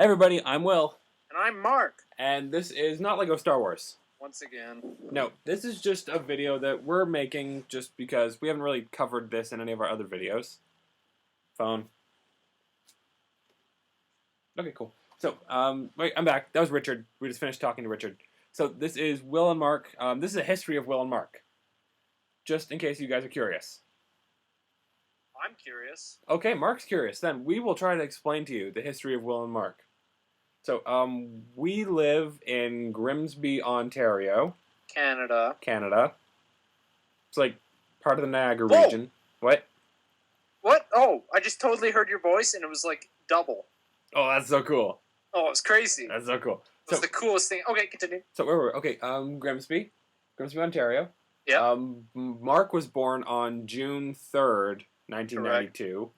Everybody, I'm Will, And I'm Mark. and this is not Lego Star Wars. Once again. No, this is just a video that we're making just because we haven't really covered this in any of our other videos. Phone. Okay, cool. So, wait, I'm back. That was Richard. We just finished talking to Richard. So this is Will and Mark. This is a history of Will and Mark. Just in case you guys are curious. I'm curious. Okay, Mark's curious. Then we will try to explain to you the history of Will and Mark. So, we live in Grimsby, Ontario. Canada. It's like part of the Niagara Whoa! region. What? What? Oh, I just totally heard your voice and it was like double. Oh, that's so cool. Oh, it was crazy. That's so cool. It was the coolest thing. Okay, continue. So where were we? Okay, Grimsby, Ontario. Yeah. Mark was born on June 3rd, 1992.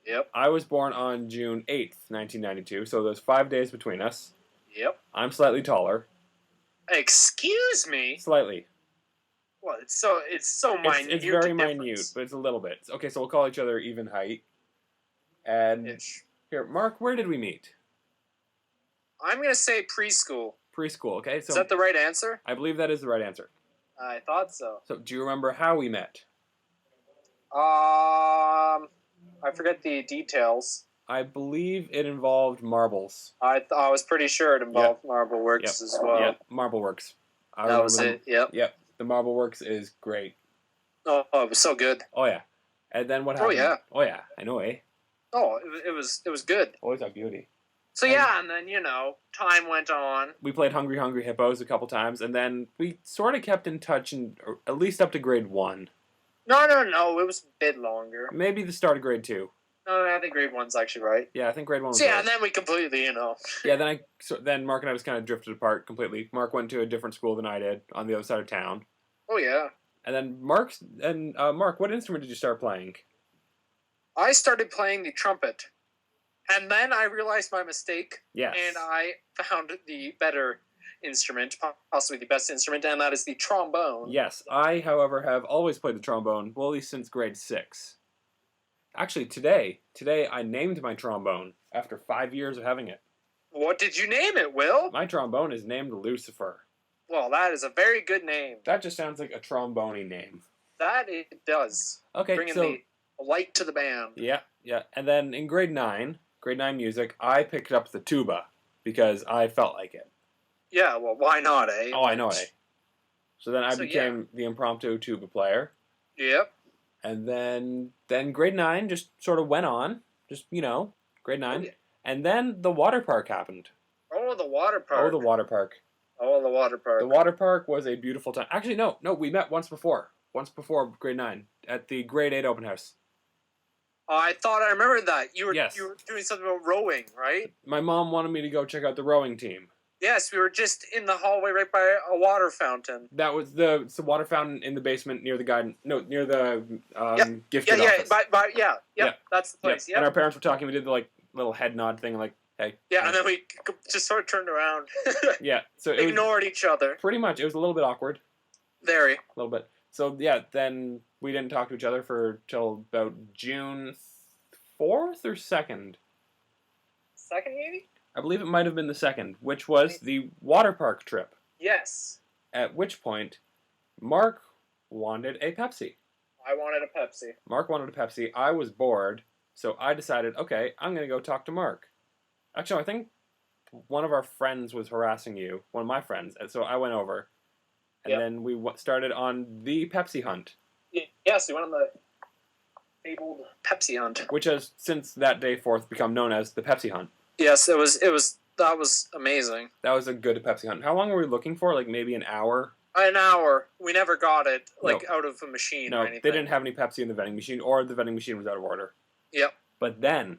Yep. I was born on June 8th, 1992. So there's 5 days between us. Yep. I'm slightly taller. Excuse me. Slightly. Well, it's so minute. It's very minute, but it's a little bit. Okay, so we'll call each other even height. And Ish. here, Mark, where did we meet? I'm gonna say preschool. Preschool. Okay, so Is that the right answer? I believe that is the right answer. I thought so. So do you remember how we met? I forget the details. I believe it involved marbles. I was pretty sure it involved Marble Works as well. Yep, Marbleworks. That was it. Yep. Yep, the Marbleworks is great. Oh, it was so good. Oh yeah, and then what happened? Oh yeah, I know, eh? Oh, it was good. Always a beauty. So yeah, and then time went on. We played Hungry Hungry Hippos a couple times, and then we sort of kept in touch, or at least up to grade 1. No, it was a bit longer. Maybe the start of grade 2. No, I think grade 1's actually right. Yeah, I think grade 1 was So yeah, right. and then we completely, Yeah, then Mark and I just kind of drifted apart completely. Mark went to a different school than I did on the other side of town. Oh yeah. And then Mark, what instrument did you start playing? I started playing the trumpet. And then I realized my mistake. Yes. And I found the better instrument, possibly the best instrument, and that is the trombone. Yes, I, however, have always played the trombone, well, at least since grade 6. Actually, today I named my trombone after 5 years of having it. What did you name it, Will? My trombone is named Lucifer. Well, that is a very good name. That just sounds like a trombone name. That it does. Okay, Bringing so the light to the band. Yeah. And then in grade 9 music, I picked up the tuba because I felt like it. Yeah, well, why not, eh? Oh, I know, eh? So then I became the impromptu tuba player. Yep. And then grade 9 just sort of went on. Just, grade 9. Oh, yeah. And then the water park happened. Oh, the water park. Oh, the water park. Oh, the water park. The water park was a beautiful time. Actually, no, we met once before. Once before grade 9 at the grade 8 open house. I thought I remembered that. You were doing something about rowing, right? My mom wanted me to go check out the rowing team. Yes, we were just in the hallway right by a water fountain. That was the water fountain in the basement near the gifted office. Yep, that's the place. Yep. And our parents were talking. We did the little head nod thing, like, hey. Yeah, and then we just sort of turned around. Yeah, so ignored each other. Pretty much, it was a little bit awkward. Very. A little bit. So yeah, then we didn't talk to each other till about June 4th or 2nd. 2nd, maybe? I believe it might have been the 2nd, which was the water park trip. Yes. At which point, Mark wanted a Pepsi. I wanted a Pepsi. Mark wanted a Pepsi. I was bored, so I decided, okay, I'm going to go talk to Mark. Actually, I think one of our friends was harassing you, one of my friends, and so I went over. And then we started on the Pepsi hunt. Yes, we went on the fabled Pepsi hunt. Which has, since that day forth, become known as the Pepsi hunt. Yes, that was amazing. That was a good Pepsi hunt. How long were we looking for? Like maybe an hour? An hour. We never got it, out of a machine or anything. They didn't have any Pepsi in the vending machine, or the vending machine was out of order. Yep. But then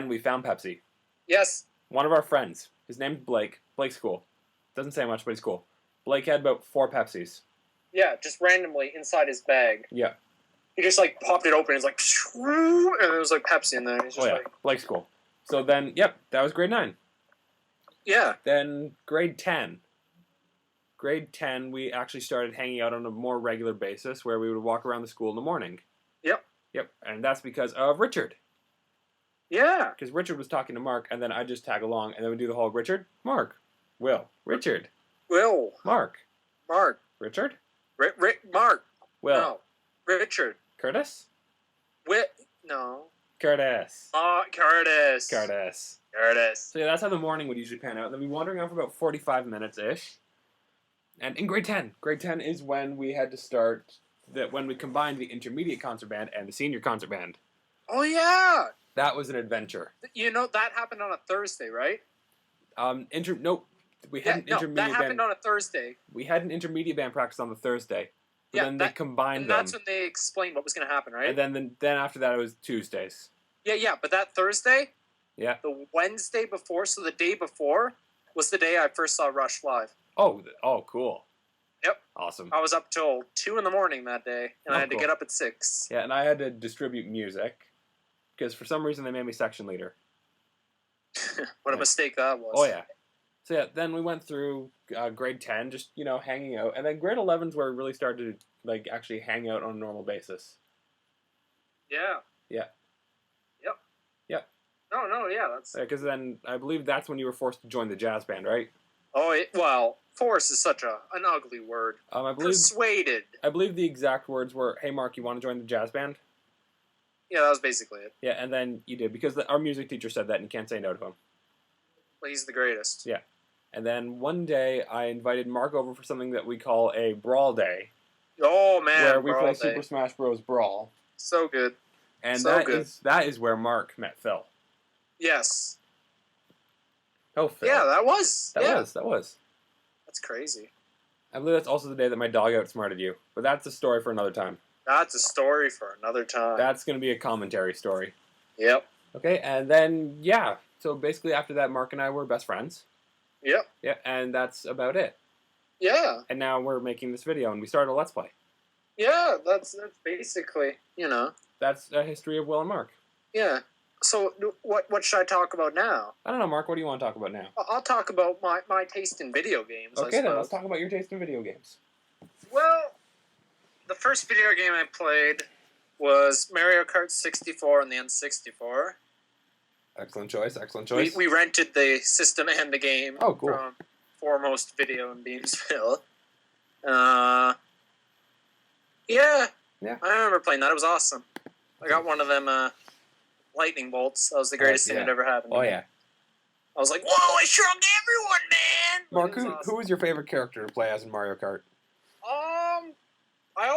we found Pepsi. Yes. One of our friends, his name's Blake. Blake's cool. Doesn't say much, but he's cool. Blake had about 4 Pepsis. Yeah, just randomly inside his bag. Yeah. He just popped it open. It's like, and there was Pepsi in there. He's just Blake's cool. So then, that was grade 9. Yeah. Then grade 10. Grade 10, we actually started hanging out on a more regular basis where we would walk around the school in the morning. Yep. And that's because of Richard. Yeah. Because Richard was talking to Mark, and then I just tag along, and then we do the whole Richard, Mark, Will, Richard, Will. Mark, Mark. Richard, Mark. Will, No. Richard. Curtis, No. Curtis, Curtis. Curtis. Curtis. So yeah, that's how the morning would usually pan out. And then we'd be wandering around for about 45 minutes-ish. And in grade 10 is when we had to start, when we combined the intermediate concert band and the senior concert band. Oh, yeah. That was an adventure. You know, that happened on a Thursday, right? Nope. We had an intermediate that happened band. on a Thursday. We had an intermediate band practice on the Thursday. But Yeah, then they combined and them. that's when they explained what was going to happen, right? And then after that, it was Tuesdays. Yeah, but that Thursday, Yeah. the Wednesday before, so the day before, was the day I first saw Rush live. Oh, cool. Yep. Awesome. I was up till 2 in the morning that day, and I had cool. to get up at 6. Yeah, and I had to distribute music because for some reason they made me section leader. What a mistake that was. Oh, yeah. So, yeah, then we went through grade 10, just, hanging out. And then grade 11's where we really started to, actually hang out on a normal basis. Yeah. Yeah. Yep. Yep. No, yeah, that's... Because then I believe that's when you were forced to join the jazz band, right? Oh, well, force is such an ugly word. I Persuaded. believe the exact words were, "Hey, Mark, you want to join the jazz band?" Yeah, that was basically it. Yeah, and then you did, because our music teacher said that, and you can't say no to him. Well, he's the greatest. Yeah. And then one day, I invited Mark over for something that we call a Brawl Day. Oh, man. Where we Brawl play Day. Super Smash Bros. Brawl. So good. And So good. that is where Mark met Phil. Yes. Oh, Phil. Yeah, that was. That was. That's crazy. I believe that's also the day that my dog outsmarted you. But that's a story for another time. That's a story for another time. That's going to be a commentary story. Yep. Okay, and then, yeah. So basically after that, Mark and I were best friends. Yep. Yeah, and that's about it. Yeah. And now we're making this video, and we started a Let's Play. Yeah, that's basically, That's a history of Will and Mark. Yeah. So what should I talk about now? I don't know, Mark, what do you want to talk about now? I'll talk about my taste in video games. Okay, then, let's talk about your taste in video games. Well, the first video game I played was Mario Kart 64 on the N64. Excellent choice. We rented the system and the game Oh, cool. from Foremost Video in Beamsville. Yeah. I remember playing that. It was awesome. I got one of them lightning bolts. That was the greatest thing I'd ever happened. Oh, yeah. I was like, whoa, I shrunk everyone, man! Mark, It was awesome. who was your favorite character to play as in Mario Kart? I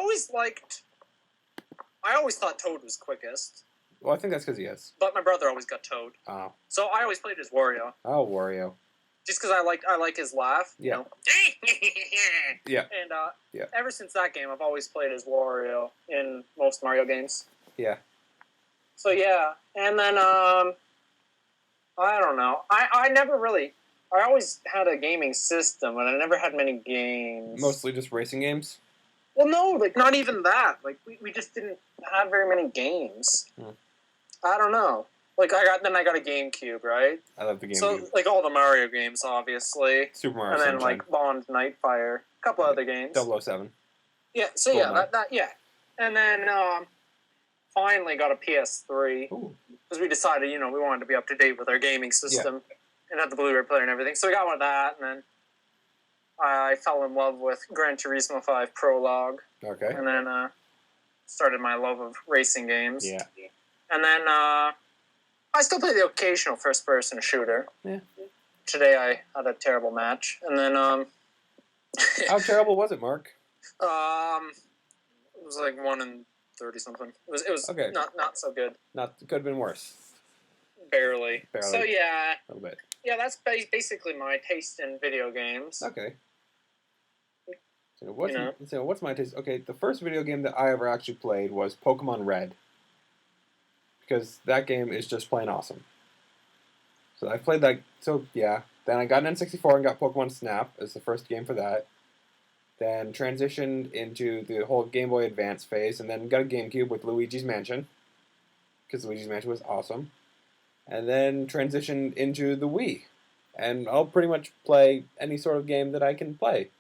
always thought Toad was quickest, Well, I think that's because he is. but my brother always got Toad. Oh. So I always played as Wario. Oh, Wario. Just because I like his laugh. Yeah. You know? Yeah. And Yeah. ever since that game, I've always played as Wario in most Mario games. Yeah. So yeah, and then I don't know. I never really. I always had a gaming system, and I never had many games. Mostly just racing games? Well, no, like not even that. Like we just didn't have very many games. I don't know. Like I got a GameCube, right? I love the GameCube. So like all the Mario games, obviously. Super Mario And then Sunshine. like Bond, Nightfire, a couple other games. 007. Yeah. So yeah, Goldeneye. that yeah. And then finally got a PS3 Ooh. because we decided we wanted to be up to date with our gaming system and had the Blu-ray player and everything. So we got one of that, and then I fell in love with Gran Turismo 5 Prologue, Okay. and then started my love of racing games. Yeah. And then I still play the occasional first-person shooter. Yeah. Today I had a terrible match, and then How terrible was it, Mark? it was like 1 in 30 something. It was Okay. not so good. Could have been worse. Barely. Barely. So yeah. A little bit. Yeah, that's basically my taste in video games. Okay. So what's my taste? Okay, the first video game that I ever actually played was Pokemon Red. Because that game is just plain awesome. So I played that, so yeah. Then I got an N64 and got Pokemon Snap as the first game for that. Then transitioned into the whole Game Boy Advance phase, and then got a GameCube with Luigi's Mansion. Because Luigi's Mansion was awesome. And then transitioned into the Wii. And I'll pretty much play any sort of game that I can play.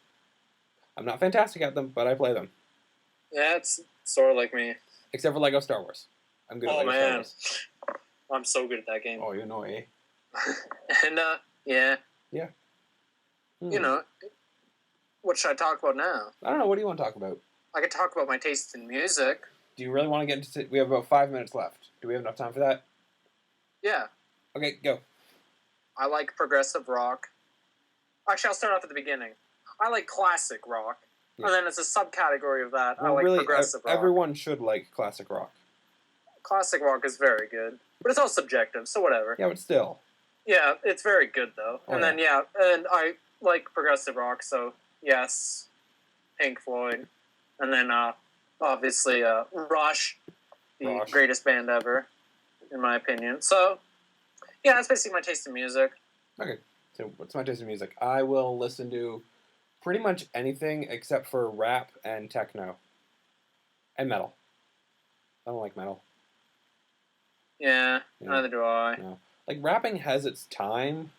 I'm not fantastic at them, but I play them. Yeah, it's sort of like me. Except for Lego Star Wars. I'm good at Oh Lego Star man, Wars. I'm so good at that game. Oh, you know, eh? And, yeah. Yeah. You know, what should I talk about now? I don't know. What do you want to talk about? I could talk about my taste in music. Do you really want to get into... We have about 5 minutes left. Do we have enough time for that? Yeah. Okay, go. I like progressive rock. Actually, I'll start off at the beginning. I like classic rock. Yeah. And then as a subcategory of that, Well, I like really, progressive rock. everyone should like classic rock. Classic rock is very good. But it's all subjective, so whatever. Yeah, but still. Yeah, it's very good, though. Oh, and then, and I like progressive rock, so yes, Pink Floyd. And then, obviously, Rush, the greatest band ever, in my opinion. So, yeah, that's basically my taste in music. Okay, so what's my taste in music? I will listen to pretty much anything except for rap and techno. And metal. I don't like metal. Yeah, neither do I. No. Like, rapping has its time.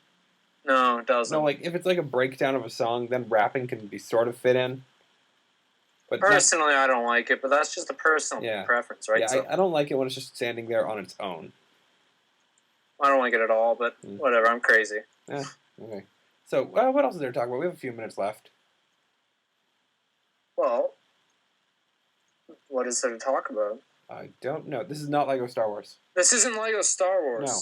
No, it doesn't. No, like, if it's like a breakdown of a song, then rapping can be sort of fit in. But personally, I don't like it, but that's just a personal preference, right? Yeah, so, I don't like it when it's just standing there on its own. I don't like it at all, but whatever, I'm crazy. Yeah, okay. So, what else is there to talk about? We have a few minutes left. Well, what is there to talk about? I don't know. This is not Lego Star Wars. This isn't Lego Star Wars. No.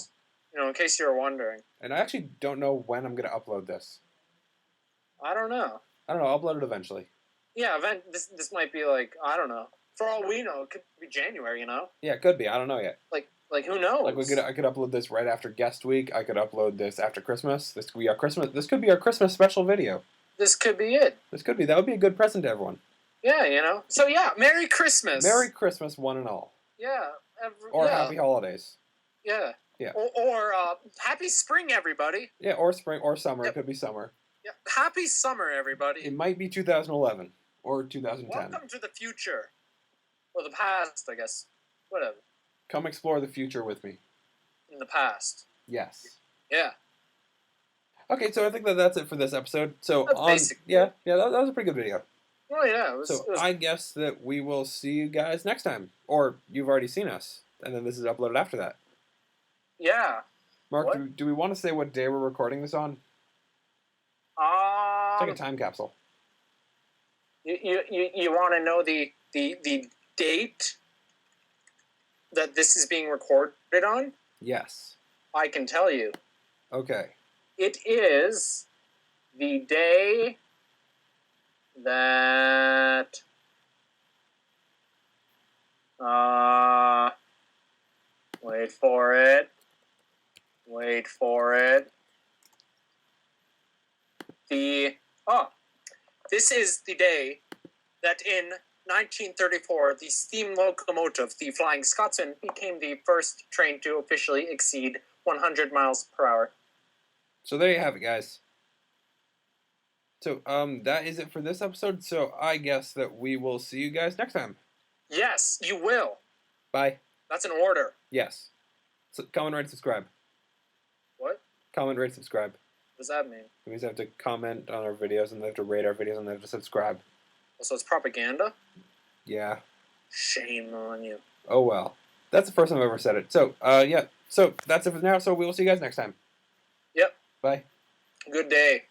You know, in case you were wondering. And I actually don't know when I'm going to upload this. I don't know. I'll upload it eventually. Yeah, this might be like, I don't know. For all we know, it could be January, you know? Yeah, it could be. I don't know yet. Like who knows? Like I could upload this right after guest week. I could upload this after Christmas. This could be our Christmas special video. This could be it. That would be a good present to everyone. Yeah, you know. So yeah, Merry Christmas. Merry Christmas, one and all. Yeah. Happy holidays. Yeah. Yeah. Or happy spring, everybody. Yeah, or spring or summer. Yep. It could be summer. Yeah. Happy summer, everybody. It might be 2011 or 2010. Welcome to the future. Or the past, I guess. Whatever. Come explore the future with me. In the past. Yes. Yeah. Okay, so I think that's it for this episode. So that was a pretty good video. Oh yeah. I guess that we will see you guys next time, or you've already seen us, and then this is uploaded after that. Yeah. Mark, do we want to say what day we're recording this on? It's like a time capsule. You want to know the date that this is being recorded on? Yes. I can tell you. Okay. It is the day that wait for it. This is the day that in 1934, the steam locomotive, the Flying Scotsman, became the first train to officially exceed 100 miles per hour. So there you have it, guys. So, that is it for this episode, so I guess that we will see you guys next time. Yes, you will. Bye. That's an order. Yes. So, comment, rate, subscribe. What? Comment, rate, subscribe. What does that mean? It means they have to comment on our videos, and they have to rate our videos, and they have to subscribe. So it's propaganda? Yeah. Shame on you. Oh well. That's the first time I've ever said it. So, yeah. So, that's it for now, so we will see you guys next time. Yep. Bye. Good day.